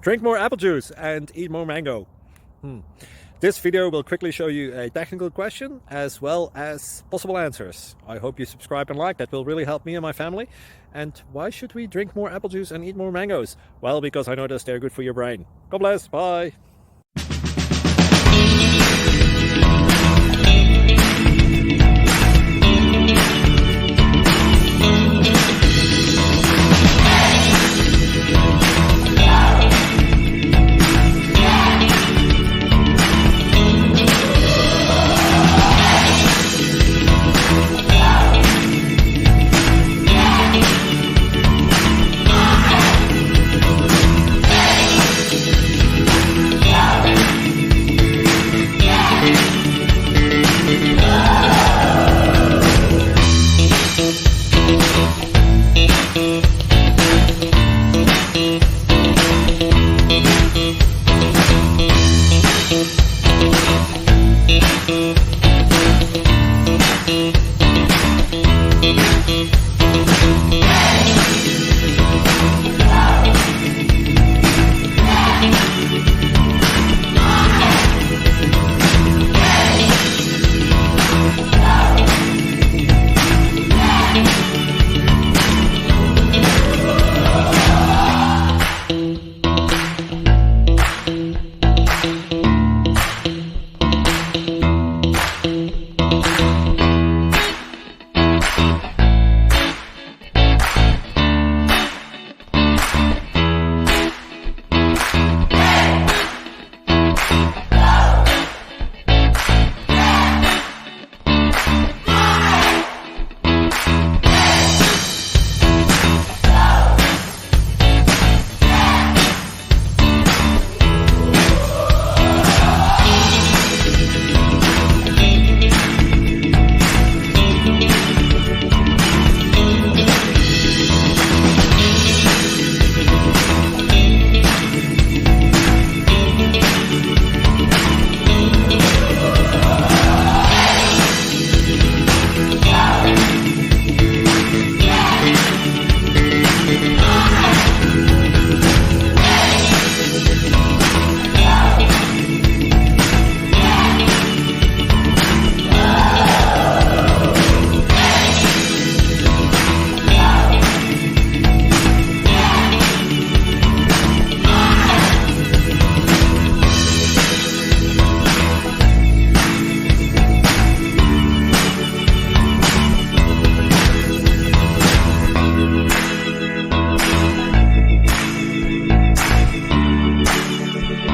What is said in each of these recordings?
Drink more apple juice and eat more mango. This video will quickly show you a technical question as well as possible answers. I hope you subscribe and like, that will really help me and my family. And why should we drink more apple juice and eat more mangoes? Well, because I noticed they're good for your brain. God bless, bye.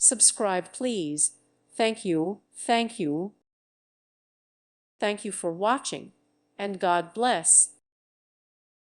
Subscribe, please. Thank you. Thank you. Thank you for watching, and God bless.